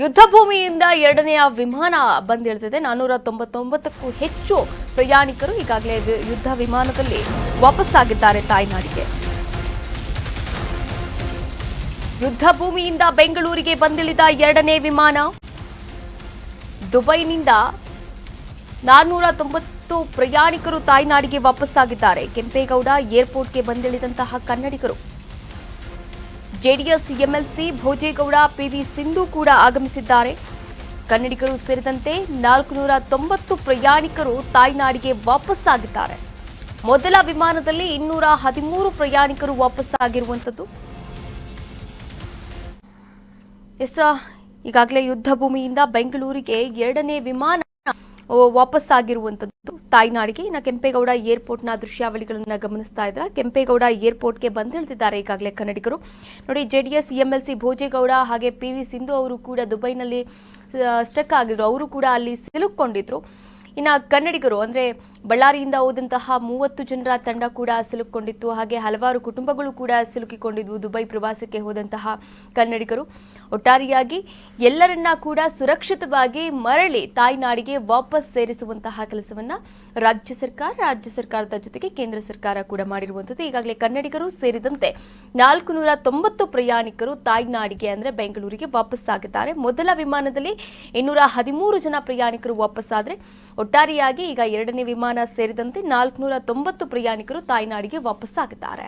ಯುದ್ಧ ಭೂಮಿಯಿಂದ ಎರಡನೆಯ ವಿಮಾನ ಬಂದಿಳಿದಿದೆ. 499ಕ್ಕೂ ಹೆಚ್ಚು ಪ್ರಯಾಣಿಕರು ಈಗಾಗಲೇ ಯುದ್ಧ ವಿಮಾನದಲ್ಲಿ ವಾಪಸ್ಸಾಗಿದ್ದಾರೆ ತಾಯ್ನಾಡಿಗೆ. ಯುದ್ಧ ಭೂಮಿಯಿಂದ ಬೆಂಗಳೂರಿಗೆ ಬಂದಿಳಿದ ಎರಡನೇ ವಿಮಾನ. ದುಬೈನಿಂದ 490 ಪ್ರಯಾಣಿಕರು ತಾಯ್ನಾಡಿಗೆ ವಾಪಸ್ಸಾಗಿದ್ದಾರೆ. ಕೆಂಪೇಗೌಡ ಏರ್ಪೋರ್ಟ್ಗೆ ಬಂದಿಳಿದಂತಹ ಕನ್ನಡಿಗರು. ಜೆಡಿಎಸ್ ಎಂಎಲ್ಸಿ ಭೋಜೇಗೌಡ, ಪಿವಿ ಸಿಂಧು ಕೂಡ ಆಗಮಿಸಿದ್ದಾರೆ. ಕನ್ನಡಿಗರು ಸೇರಿದಂತೆ 490 ಪ್ರಯಾಣಿಕರು ತಾಯ್ನಾಡಿಗೆ ವಾಪಸ್ಸಾಗಿದ್ದಾರೆ. ಮೊದಲ ವಿಮಾನದಲ್ಲಿ 213 ಪ್ರಯಾಣಿಕರು ವಾಪಸ್ಸಾಗಿರುವಂಥದ್ದು. ಈಗಾಗಲೇ ಯುದ್ಧ ಭೂಮಿಯಿಂದ ಬೆಂಗಳೂರಿಗೆ ಎರಡನೇ ವಿಮಾನ ವಾಪಸ್ಸಾಗಿರುವಂಥದ್ದು ತಾಯ್ನಾಡಿಗೆ. ಇನ್ನು ಕೆಂಪೇಗೌಡ ಏರ್ಪೋರ್ಟ್ನ ದೃಶ್ಯಾವಳಿಗಳನ್ನ ಗಮನಿಸ್ತಾ ಇದ್ರೆ ಕೆಂಪೇಗೌಡ ಏರ್ಪೋರ್ಟ್ಗೆ ಬಂದಿಳಿದಿದ್ದಾರೆ ಈಗಾಗಲೇ ಕನ್ನಡಿಗರು. ನೋಡಿ, ಜೆಡಿಎಸ್ ಎಂಎಲ್ಸಿ ಭೋಜೇಗೌಡ ಹಾಗೆ ಪಿವಿ ಸಿಂಧು ಅವರು ಕೂಡ ದುಬೈನಲ್ಲಿ ಸ್ಟಕ್ ಆಗಿದ್ರು. ಅವರು ಕೂಡ ಅಲ್ಲಿ ಸಿಲುಕೊಂಡಿದ್ರು. ಇನ್ನು ಕನ್ನಡಿಗರು ಅಂದ್ರೆ ಬಳ್ಳಾರಿಯಿಂದ ಹೋದಂತಹ 30 ಜನರ ತಂಡ ಕೂಡ ಸಿಲುಕೊಂಡಿತ್ತು. ಹಾಗೆ ಹಲವಾರು ಕುಟುಂಬಗಳು ಕೂಡ ಸಿಲುಕಿಕೊಂಡಿದ್ವು ದುಬೈ ಪ್ರವಾಸಕ್ಕೆ ಹೋದಂತಹ ಕನ್ನಡಿಗರು. ಒಟ್ಟಾರೆಯಾಗಿ ಎಲ್ಲರನ್ನ ಕೂಡ ಸುರಕ್ಷಿತವಾಗಿ ಮರಳಿ ತಾಯ್ನಾಡಿಗೆ ವಾಪಸ್ ಸೇರಿಸುವಂತಹ ಕೆಲಸವನ್ನ ರಾಜ್ಯ ಸರ್ಕಾರದ ಜೊತೆಗೆ ಕೇಂದ್ರ ಸರ್ಕಾರ ಕೂಡ ಮಾಡಿರುವಂಥದ್ದು. ಈಗಾಗಲೇ ಕನ್ನಡಿಗರು ಸೇರಿದಂತೆ 490 ಪ್ರಯಾಣಿಕರು ತಾಯ್ನಾಡಿಗೆ ಅಂದ್ರೆ ಬೆಂಗಳೂರಿಗೆ ವಾಪಸ್ಸಾಗಿದ್ದಾರೆ. ಮೊದಲ ವಿಮಾನದಲ್ಲಿ 213 ಜನ ಪ್ರಯಾಣಿಕರು ವಾಪಸ್ಸಾದ್ರೆ ಒಟ್ಟಾರೆಯಾಗಿ ಈಗ ಎರಡನೇ ವಿಮಾನ ಸೇರಿದಂತೆ 490 ಪ್ರಯಾಣಿಕರು ತಾಯ್ನಾಡಿಗೆ ವಾಪಸ್ಸಾಗಿದ್ದಾರೆ.